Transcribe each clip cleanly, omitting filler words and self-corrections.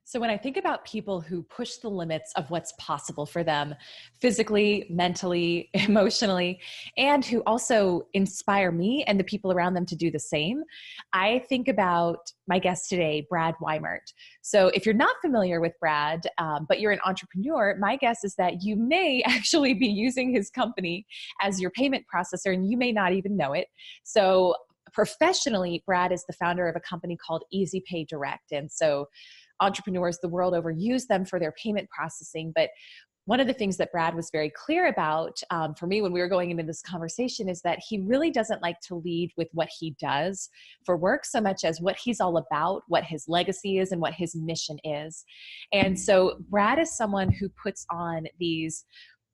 So when I think about people who push the limits of what's possible for them physically, mentally, emotionally, and who also inspire me and the people around them to do the same, I think about my guest today, Brad Weimert. So if you're not familiar with Brad, but you're an entrepreneur, my guess is that you may actually be using his company as your payment processor and you may not even know it. So professionally, Brad is the founder of a company called Easy Pay Direct. And so entrepreneurs the world over use them for their payment processing. But one of the things that Brad was very clear about for me when we were going into this conversation is that he really doesn't like to lead with what he does for work so much as what he's all about, what his legacy is, and what his mission is. And so Brad is someone who puts on these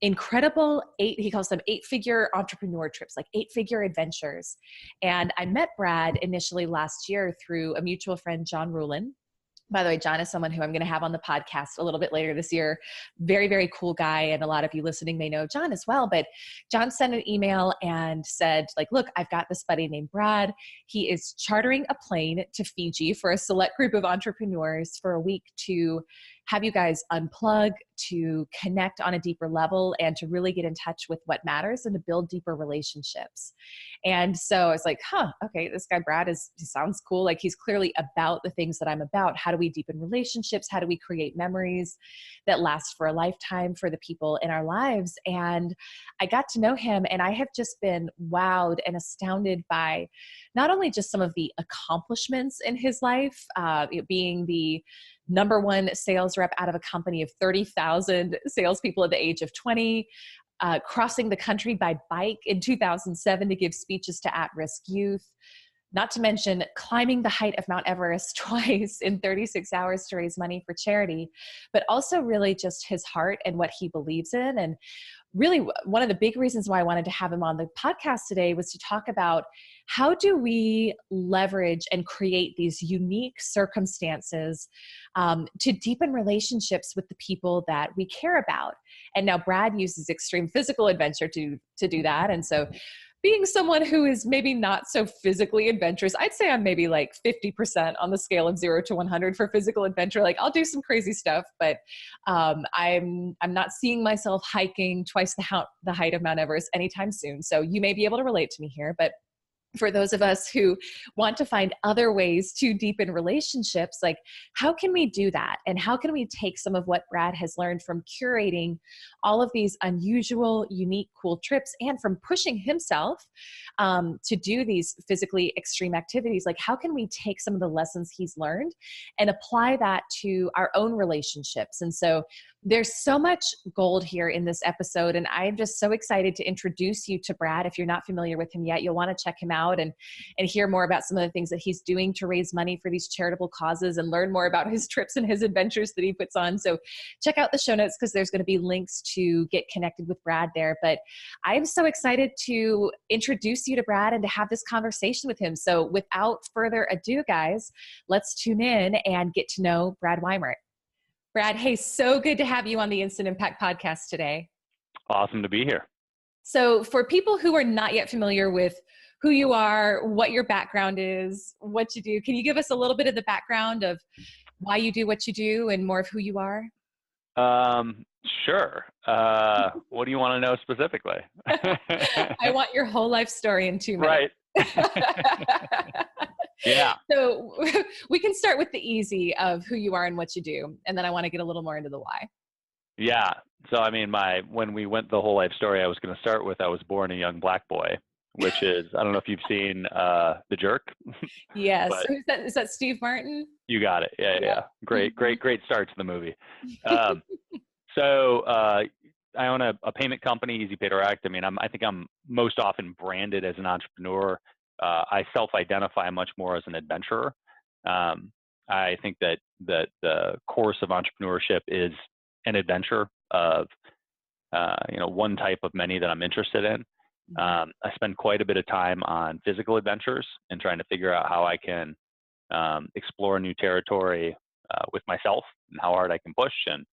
incredible he calls them 8-figure entrepreneur trips, like 8-figure adventures. And I met Brad initially last year through a mutual friend, John Rulin. By the way, John is someone who I'm going to have on the podcast a little bit later this year. Very, very cool guy. And a lot of you listening may know John as well. But John sent an email and said, like, look, I've got this buddy named Brad. He is chartering a plane to Fiji for a select group of entrepreneurs for a week to have you guys unplug, to connect on a deeper level, and to really get in touch with what matters and to build deeper relationships. And so I was like, okay, this guy Brad he sounds cool. Like he's clearly about the things that I'm about. How do we deepen relationships? How do we create memories that last for a lifetime for the people in our lives? And I got to know him, and I have just been wowed and astounded by not only just some of the accomplishments in his life, being the number one sales rep out of a company of 30,000 salespeople at the age of 20, crossing the country by bike in 2007 to give speeches to at-risk youth, not to mention climbing the height of Mount Everest twice in 36 hours to raise money for charity, but also really just his heart and what he believes in. And really one of the big reasons why I wanted to have him on the podcast today was to talk about how do we leverage and create these unique circumstances to deepen relationships with the people that we care about. And now Brad uses extreme physical adventure to do that. And so being someone who is maybe not so physically adventurous, I'd say I'm maybe like 50% on the scale of 0 to 100 for physical adventure. Like I'll do some crazy stuff, but I'm not seeing myself hiking twice the height of Mount Everest anytime soon. So you may be able to relate to me here, but for those of us who want to find other ways to deepen relationships, like how can we do that? And how can we take some of what Brad has learned from curating all of these unusual, unique, cool trips and from pushing himself to do these physically extreme activities? Like how can we take some of the lessons he's learned and apply that to our own relationships? And so there's so much gold here in this episode, and I'm just so excited to introduce you to Brad. If you're not familiar with him yet, you'll want to check him out and hear more about some of the things that he's doing to raise money for these charitable causes and learn more about his trips and his adventures that he puts on. So check out the show notes because there's going to be links to get connected with Brad there. But I'm so excited to introduce you to Brad and to have this conversation with him. So without further ado, guys, let's tune in and get to know Brad Weimert. Brad, hey, so good to have you on the Instant Impact podcast today. Awesome to be here. So for people who are not yet familiar with who you are, what your background is, what you do, can you give us a little bit of the background of why you do what you do and more of who you are? Sure. What do you want to know specifically? I want your whole life story in 2 minutes. Right. Yeah. So we can start with the easy of who you are and what you do. And then I want to get a little more into the why. Yeah. So, I mean, when we went the whole life story, I was going to start with, I was born a young black boy, which is, I don't know if you've seen The Jerk. Yes. Is that Steve Martin? You got it. Yeah. Great start to the movie. So I own a payment company, Easy Pay Direct. I mean, I think I'm most often branded as an entrepreneur. I self-identify much more as an adventurer. I think that the course of entrepreneurship is an adventure of, one type of many that I'm interested in. I spend quite a bit of time on physical adventures and trying to figure out how I can explore new territory with myself and how hard I can push. And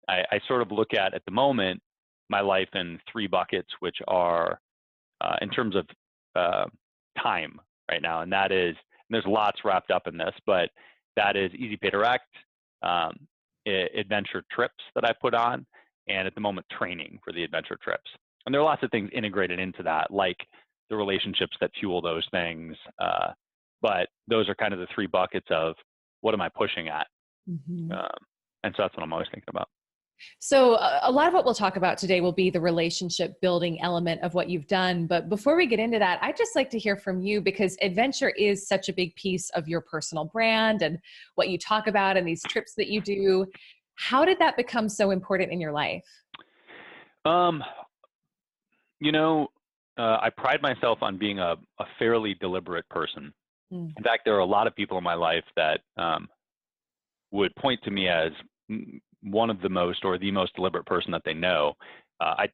I sort of look at the moment, my life in 3 buckets, which are in terms of time right now. And that is, and there's lots wrapped up in this, but that is Easy Pay Direct, adventure trips that I put on, and at the moment training for the adventure trips. And there are lots of things integrated into that, like the relationships that fuel those things. But those are kind of the three buckets of what am I pushing at? Mm-hmm. And so that's what I'm always thinking about. So a lot of what we'll talk about today will be the relationship building element of what you've done. But before we get into that, I'd just like to hear from you, because adventure is such a big piece of your personal brand and what you talk about and these trips that you do. How did that become so important in your life? Um, I pride myself on being a fairly deliberate person. Mm. In fact, there are a lot of people in my life that would point to me as one of the most or the most deliberate person that they know. I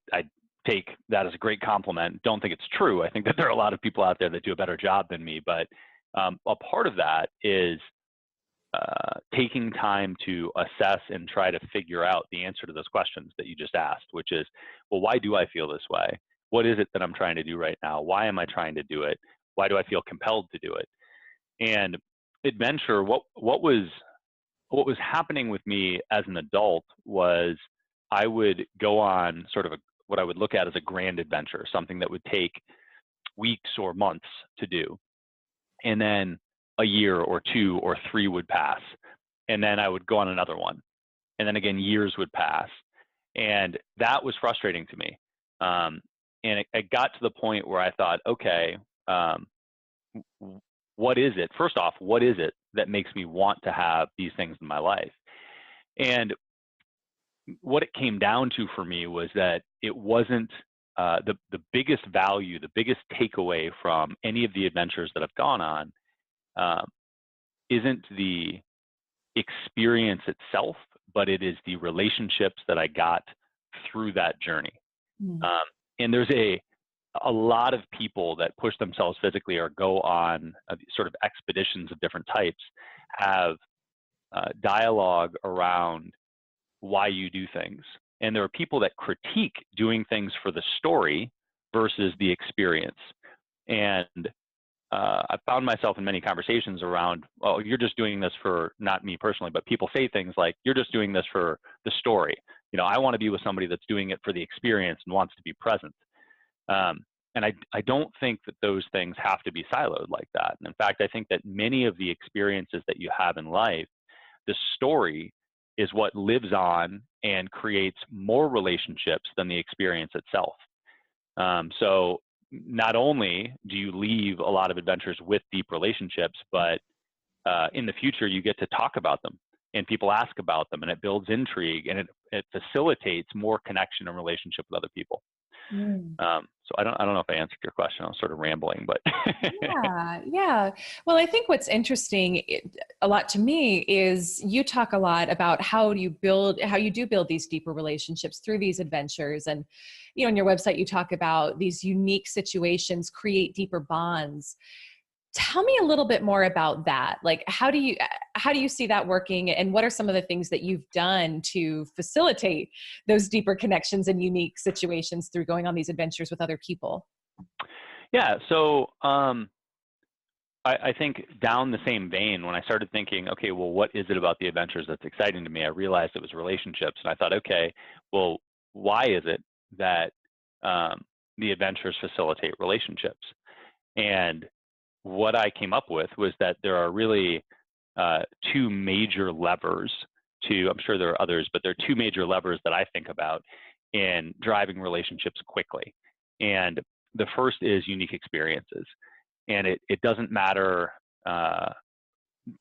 take that as a great compliment. Don't think it's true. I think that there are a lot of people out there that do a better job than me, but a part of that is taking time to assess and try to figure out the answer to those questions that you just asked, which is, well, why do I feel this way? What is it that I'm trying to do right now? Why am I trying to do it? Why do I feel compelled to do it? And adventure, what was happening with me as an adult was I would go on sort of what I would look at as a grand adventure, something that would take weeks or months to do. And then a year or 2 or 3 would pass. And then I would go on another one. And then again, years would pass. And that was frustrating to me. And it got to the point where I thought, okay, what is it? First off, what is it that makes me want to have these things in my life? And what it came down to for me was that it wasn't the biggest value, the biggest takeaway from any of the adventures that I've gone on isn't the experience itself, but it is the relationships that I got through that journey. Mm. And there's a lot of people that push themselves physically or go on sort of expeditions of different types have dialogue around why you do things. And there are people that critique doing things for the story versus the experience. And I found myself in many conversations around, oh, you're just doing this for, not me personally, but people say things like, you're just doing this for the story. I want to be with somebody that's doing it for the experience and wants to be present. And I don't think that those things have to be siloed like that. And in fact, I think that many of the experiences that you have in life, the story is what lives on and creates more relationships than the experience itself. So not only do you leave a lot of adventures with deep relationships, but in the future you get to talk about them and people ask about them, and it builds intrigue, and it facilitates more connection and relationship with other people. Mm. So I don't know if I answered your question. I was sort of rambling, but Yeah. Well, I think what's interesting a lot to me is you talk a lot about how you do build these deeper relationships through these adventures. And, on your website, you talk about these unique situations create deeper bonds. Tell me a little bit more about that. Like, how do you see that working, and what are some of the things that you've done to facilitate those deeper connections and unique situations through going on these adventures with other people? yeah. So I think down the same vein, when I started thinking, okay, well, what is it about the adventures that's exciting to me? I realized it was relationships, and I thought, okay, well, why is it that the adventures facilitate relationships? And what I came up with was that there are really 2 major levers I'm sure there are others, but there are 2 major levers that I think about in driving relationships quickly. And the first is unique experiences. And it doesn't matter, to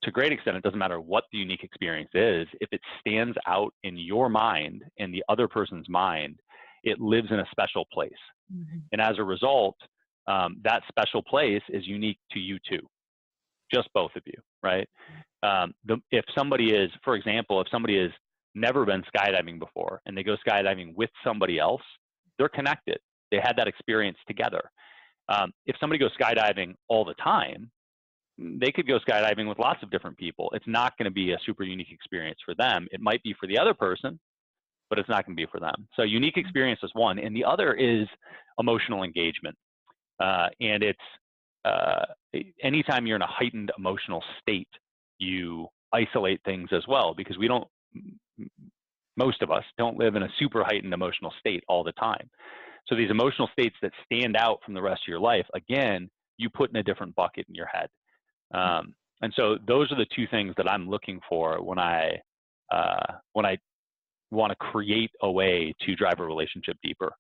a great extent, it doesn't matter what the unique experience is. If it stands out in your mind and the other person's mind, it lives in a special place. Mm-hmm. And as a result, that special place is unique to you too, just both of you, right? If somebody is, for example, if somebody has never been skydiving before and they go skydiving with somebody else, they're connected. They had that experience together. If somebody goes skydiving all the time, they could go skydiving with lots of different people. It's not going to be a super unique experience for them. It might be for the other person, but it's not going to be for them. So unique experience is one. And the other is emotional engagement. And it's anytime you're in a heightened emotional state, you isolate things as well, because most of us don't live in a super heightened emotional state all the time. So these emotional states that stand out from the rest of your life, again, you put in a different bucket in your head. And so those are the two things that I'm looking for when I want to create a way to drive a relationship deeper.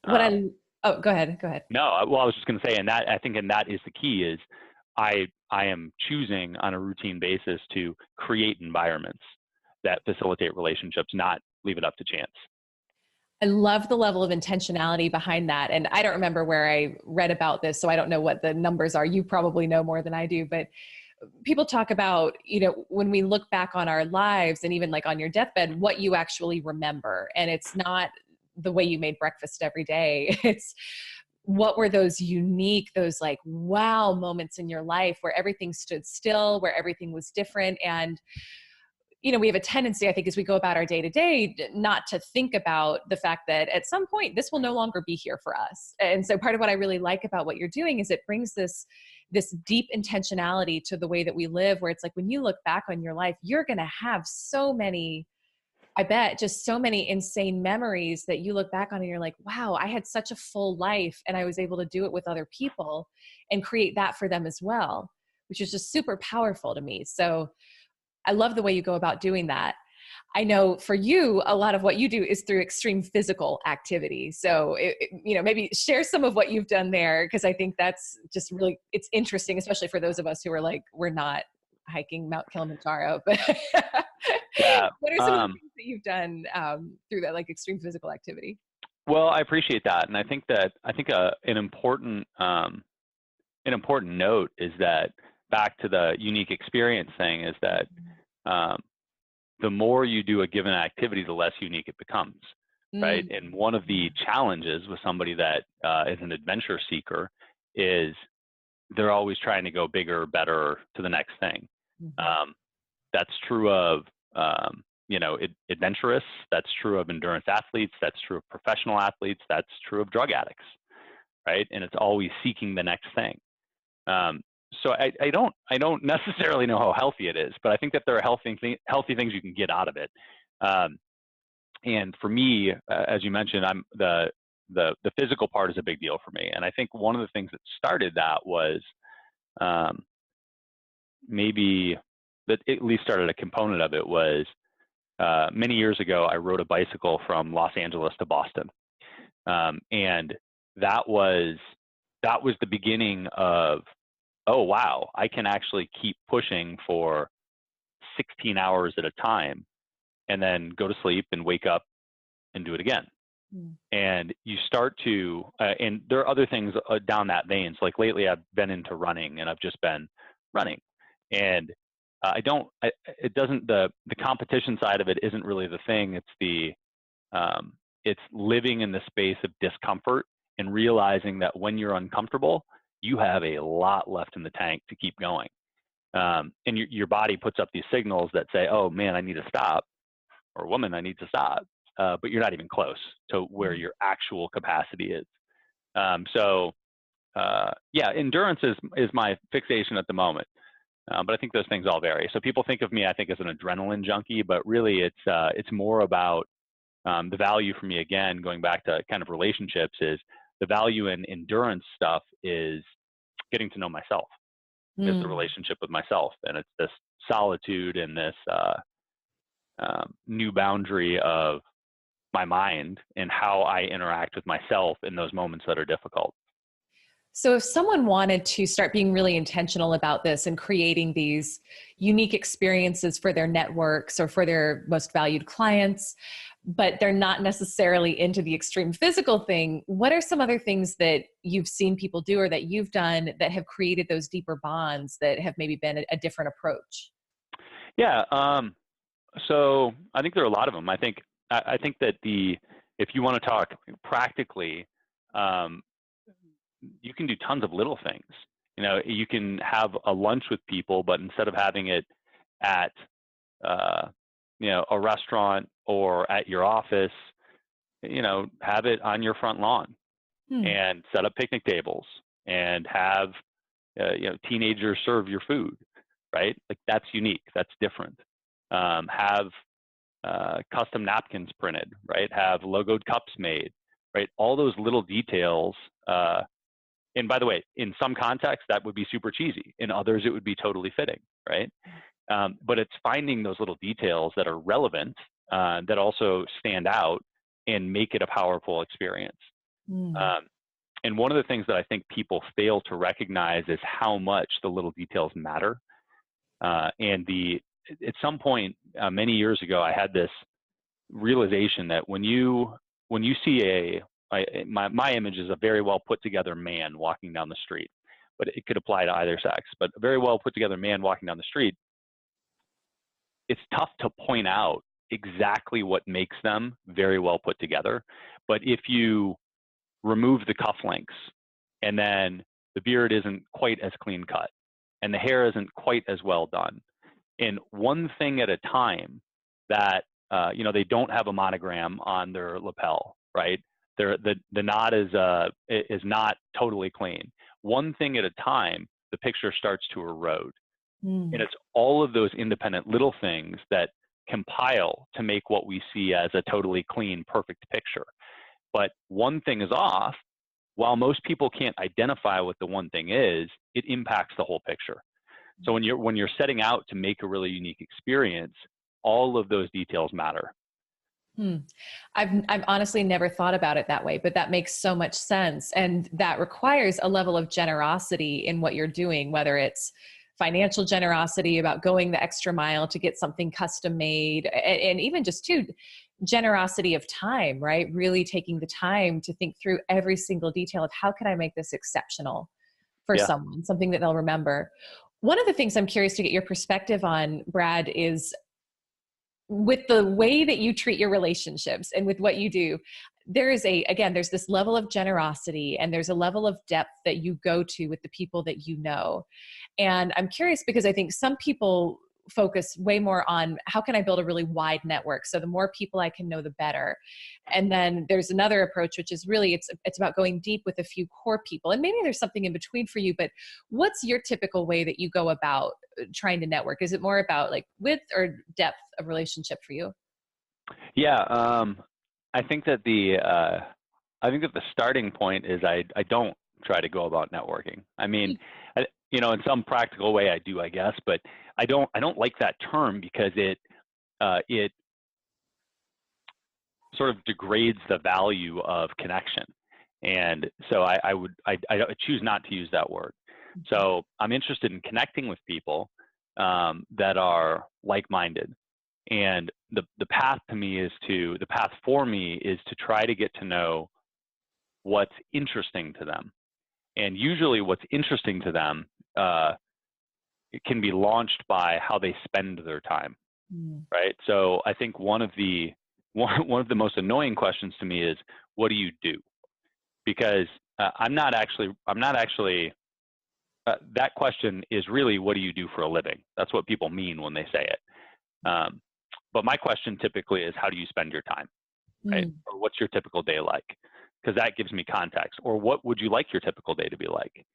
Oh, go ahead. Go ahead. No, well, I was just going to say, and that, I think, and that is the key, is I am choosing on a routine basis to create environments that facilitate relationships, not leave it up to chance. I love the level of intentionality behind that. And I don't remember where I read about this, so I don't know what the numbers are. You probably know more than I do, but people talk about, when we look back on our lives and even like on your deathbed, what you actually remember. And it's not the way you made breakfast every day. It's what were those unique, those like wow moments in your life where everything stood still, where everything was different. And we have a tendency, I think, as we go about our day to day, not to think about the fact that at some point this will no longer be here for us. And so part of what I really like about what you're doing is it brings this deep intentionality to the way that we live, where it's like, when you look back on your life, you're going to have so many, I bet, just so many insane memories that you look back on and you're like, wow, I had such a full life and I was able to do it with other people and create that for them as well, which is just super powerful to me. So I love the way you go about doing that. I know for you, a lot of what you do is through extreme physical activity. So, maybe share some of what you've done there, because I think that's just really, it's interesting, especially for those of us who are like, we're not hiking Mount Kilimanjaro, but Yeah. what are some of the things that you've done through that like extreme physical activity? Well, I appreciate that. And I think an important note is that, back to the unique experience thing, is that the more you do a given activity, the less unique it becomes, right? And one of the challenges with somebody that is an adventure seeker is they're always trying to go bigger, better, to the next thing. That's true of adventurous. That's true of endurance athletes. That's true of professional athletes. That's true of drug addicts, right? And it's always seeking the next thing. So I don't necessarily know how healthy it is, but I think that there are healthy things you can get out of it. And for me, as you mentioned, the physical part is a big deal for me. And I think one of the things that started that was maybe that at least started a component of it was many years ago, I rode a bicycle from Los Angeles to Boston. And that was the beginning of, oh, wow, I can actually keep pushing for 16 hours at a time and then go to sleep and wake up and do it again. And you start to, and there are other things down that vein. So like lately I've been into running, and I've just been running. And the competition side of it isn't really the thing. It's living in the space of discomfort and realizing that when you're uncomfortable, you have a lot left in the tank to keep going. And your body puts up these signals that say, oh man, I need to stop, or woman, I need to stop. But you're not even close to where your actual capacity is. Endurance is my fixation at the moment. But I think those things all vary. So people think of me, I think, as an adrenaline junkie, but really it's more about the value for me, again, going back to kind of relationships, is the value in endurance stuff is getting to know myself, is the relationship with myself. And it's this solitude and this new boundary of my mind and how I interact with myself in those moments that are difficult. So if someone wanted to start being really intentional about this and creating these unique experiences for their networks or for their most valued clients, but they're not necessarily into the extreme physical thing, what are some other things that you've seen people do or that you've done that have created those deeper bonds that have maybe been a different approach? Yeah. So I think there are a lot of them. I think that if you want to talk practically, you can do tons of little things. You can have a lunch with people, but instead of having it at, a restaurant or at your office, have it on your front lawn and set up picnic tables and have, teenagers serve your food, right? Like that's unique, that's different. Have custom napkins printed, right? Have logoed cups made, right? All those little details. And by the way, in some contexts, that would be super cheesy. In others, it would be totally fitting, right? But it's finding those little details that are relevant, that also stand out and make it a powerful experience. And one of the things that I think people fail to recognize is how much the little details matter. And at some point many years ago, I had this realization that when you see my image is a very well put together man walking down the street, but it could apply to either sex, but a very well put together man walking down the street, it's tough to point out exactly what makes them very well put together. But if you remove the cufflinks, and then the beard isn't quite as clean cut, and the hair isn't quite as well done, and one thing at a time, that they don't have a monogram on their lapel, right? The knot is not totally clean. One thing at a time, the picture starts to erode. And it's all of those independent little things that compile to make what we see as a totally clean, perfect picture. But one thing is off. While most people can't identify what the one thing is, it impacts the whole picture. So when you're setting out to make a really unique experience, all of those details matter. I've honestly never thought about it that way, but that makes so much sense. And that requires a level of generosity in what you're doing, whether it's financial generosity about going the extra mile to get something custom made, and even just generosity of time, right? Really taking the time to think through every single detail of how can I make this exceptional for someone, something that they'll remember. One of the things I'm curious to get your perspective on, Brad, is with the way that you treat your relationships and with what you do, there's this level of generosity and there's a level of depth that you go to with the people that you know. And I'm curious because I think some people focus way more on how can I build a really wide network? So the more people I can know, the better. And then there's another approach, which is really, it's about going deep with a few core people. And maybe there's something in between for you, but what's your typical way that you go about trying to network? Is it more about like width or depth of relationship for you? Yeah. I think that the starting point is I don't try to go about networking. I mean, in some practical way I do, I guess, but I don't like that term because it sort of degrades the value of connection. And so I choose not to use that word. So I'm interested in connecting with people that are like-minded. And the path for me is to try to get to know what's interesting to them. And usually what's interesting to them it can be launched by how they spend their time, right? So I think one of the most annoying questions to me is, what do you do? Because I'm not actually that question is really, what do you do for a living? That's what people mean when they say it. But my question typically is, how do you spend your time, right? Or what's your typical day like? Because that gives me context. Or what would you like your typical day to be like?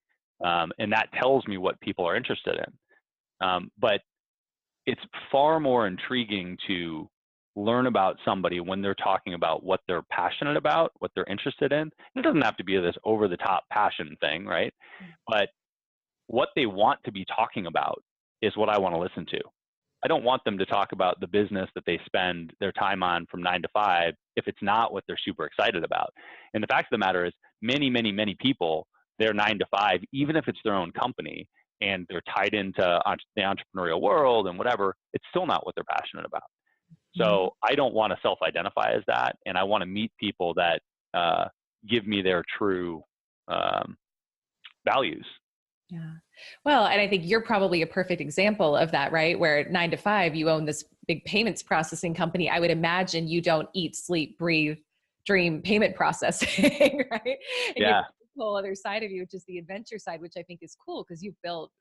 And that tells me what people are interested in. But it's far more intriguing to learn about somebody when they're talking about what they're passionate about, what they're interested in. It doesn't have to be this over-the-top passion thing, right? But what they want to be talking about is what I want to listen to. I don't want them to talk about the business that they spend their time on from 9 to 5 if it's not what they're super excited about. And the fact of the matter is, many, many, many people, they're 9 to 5, even if it's their own company and they're tied into the entrepreneurial world and whatever, it's still not what they're passionate about. So I don't want to self-identify as that, and I want to meet people that give me their true values. Yeah. Well, and I think you're probably a perfect example of that, right? Where 9 to 5, you own this big payments processing company. I would imagine you don't eat, sleep, breathe, dream payment processing, right? And you have the whole other side of you, which is the adventure side, which I think is cool because you've built,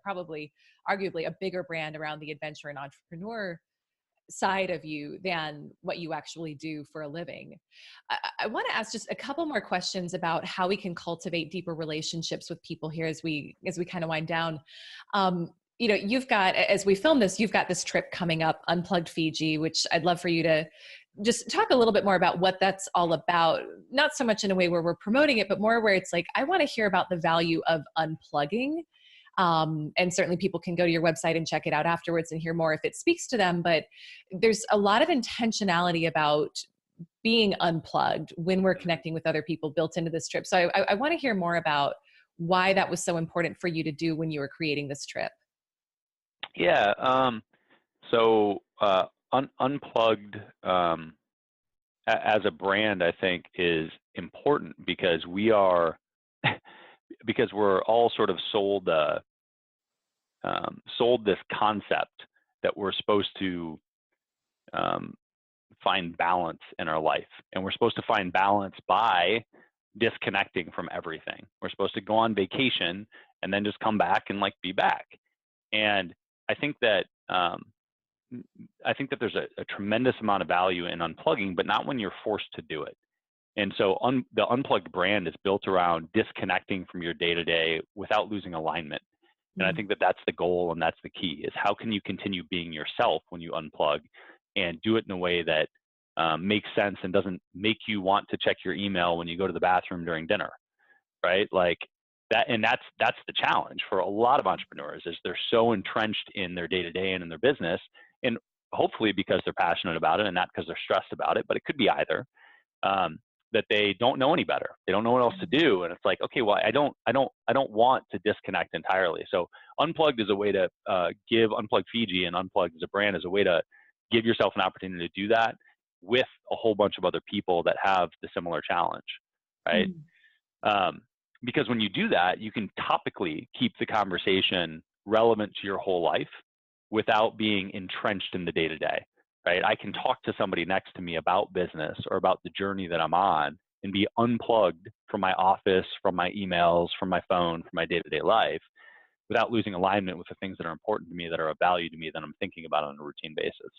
probably arguably a bigger brand around the adventure and entrepreneur side of you than what you actually do for a living. I want to ask just a couple more questions about how we can cultivate deeper relationships with people here as we kind of wind down. you've got, as we film this, you've got this trip coming up, Unplugged Fiji, which I'd love for you to just talk a little bit more about what that's all about. Not so much in a way where we're promoting it, but more where it's like, I want to hear about the value of unplugging. And certainly people can go to your website and check it out afterwards and hear more if it speaks to them. But there's a lot of intentionality about being unplugged when we're connecting with other people built into this trip. So I want to hear more about why that was so important for you to do when you were creating this trip. Yeah. So Unplugged as a brand, I think, is important because we're all sort of sold this concept that we're supposed to find balance in our life, and we're supposed to find balance by disconnecting from everything. We're supposed to go on vacation and then just come back and be back. And I think that there's a tremendous amount of value in unplugging, but not when you're forced to do it. And so the Unplugged brand is built around disconnecting from your day-to-day without losing alignment. And I think that that's the goal, and that's the key, is how can you continue being yourself when you unplug and do it in a way that makes sense and doesn't make you want to check your email when you go to the bathroom during dinner, right? That's the challenge for a lot of entrepreneurs, is they're so entrenched in their day-to-day and in their business, and hopefully because they're passionate about it and not because they're stressed about it, but it could be either, that they don't know any better. They don't know what else to do. And it's like, okay, well, I don't want to disconnect entirely. So Unplugged is a way to give Unplugged Fiji, and Unplugged as a brand is a way to give yourself an opportunity to do that with a whole bunch of other people that have the similar challenge, right? Because when you do that, you can topically keep the conversation relevant to your whole life without being entrenched in the day-to-day, right? I can talk to somebody next to me about business or about the journey that I'm on and be unplugged from my office, from my emails, from my phone, from my day-to-day life without losing alignment with the things that are important to me, that are of value to me, that I'm thinking about on a routine basis.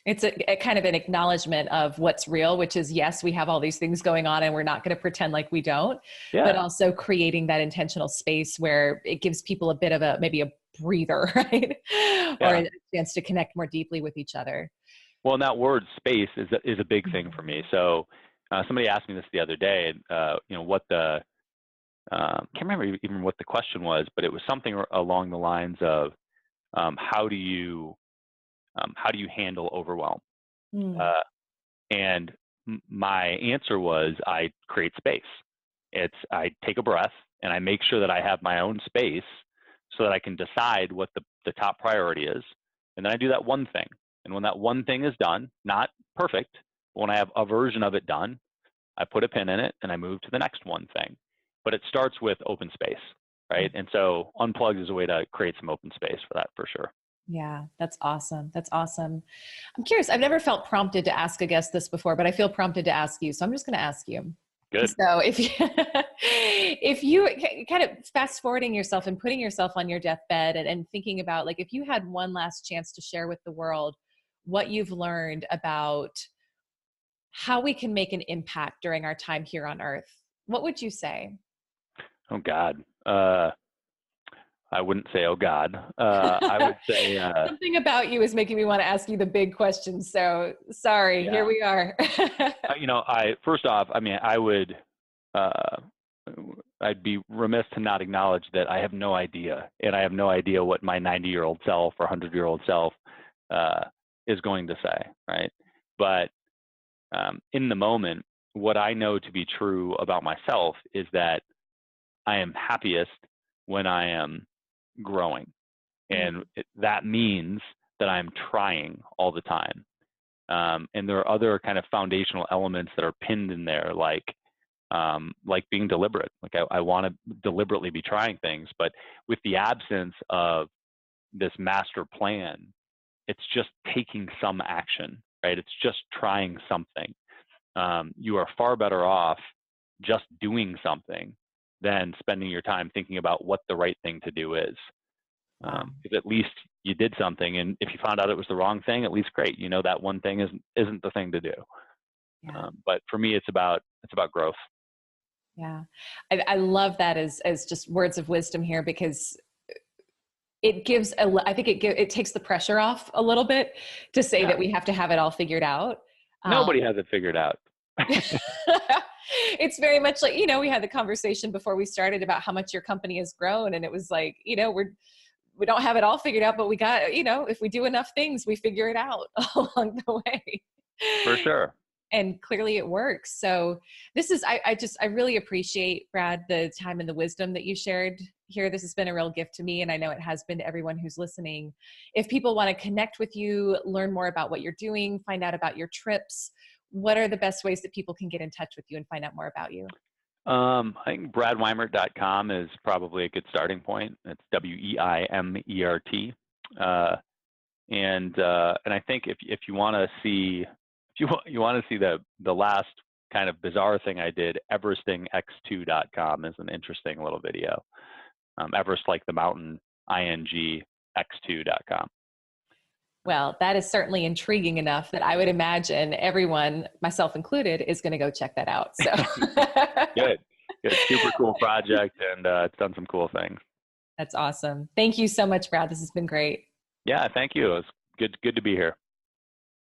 It's a kind of an acknowledgement of what's real, which is, yes, we have all these things going on and we're not going to pretend like we don't, but also creating that intentional space where it gives people a bit of maybe a breather, right? Or a chance to connect more deeply with each other. Well, and that word space is a big thing for me. So somebody asked me this the other day, what the, can't remember even what the question was, but it was something along the lines of, how do you handle overwhelm? And my answer was, I create space. I take a breath and I make sure that I have my own space so that I can decide what the top priority is. And then I do that one thing. And when that one thing is done, not perfect, but when I have a version of it done, I put a pin in it and I move to the next one thing. But it starts with open space, right? And so Unplugged is a way to create some open space for that, for sure. Yeah, that's awesome. That's awesome. I'm curious. I've never felt prompted to ask a guest this before, but I feel prompted to ask you. So I'm just going to ask you. Good. So if you kind of fast forwarding yourself and putting yourself on your deathbed and thinking about, if you had one last chance to share with the world what you've learned about how we can make an impact during our time here on Earth, what would you say? Oh, God. I wouldn't say, oh, God. I would say... Something about you is making me want to ask you the big questions. So sorry, here we are. First off, I'd be remiss to not acknowledge that I have no idea. And I have no idea what my 90-year-old self or 100-year-old self is going to say, right? But in the moment, what I know to be true about myself is that I am happiest when I am growing. And that means that I'm trying all the time. And there are other kind of foundational elements that are pinned in there, like being deliberate. I want to deliberately be trying things, but with the absence of this master plan, it's just taking some action, right? It's just trying something. You are far better off just doing something than spending your time thinking about what the right thing to do is. Because at least you did something, and if you found out it was the wrong thing, at least great. That one thing isn't the thing to do. But for me, it's about growth. Yeah, I love that as just words of wisdom here, because it gives I think it takes the pressure off a little bit to say Yeah. that we have to have it all figured out. Nobody has it figured out. It's very much like, we had the conversation before we started about how much your company has grown. And it was like, we don't have it all figured out, but we got, if we do enough things, we figure it out along the way. For sure. And clearly it works. So this is, I really appreciate, Brad, the time and the wisdom that you shared here. This has been a real gift to me. And I know it has been to everyone who's listening. If people want to connect with you, learn more about what you're doing, find out about your trips, what are the best ways that people can get in touch with you and find out more about you? I think bradweimert.com is probably a good starting point. It's WEIMERT. And I think if you want to see, you want to see the last kind of bizarre thing I did, everestingx2.com is an interesting little video. Everest like the mountain, ing x2.com. Well, that is certainly intriguing enough that I would imagine everyone, myself included, is going to go check that out. So Good. Super cool project, and it's done some cool things. That's awesome. Thank you so much, Brad. This has been great. Yeah, thank you. It was good to be here.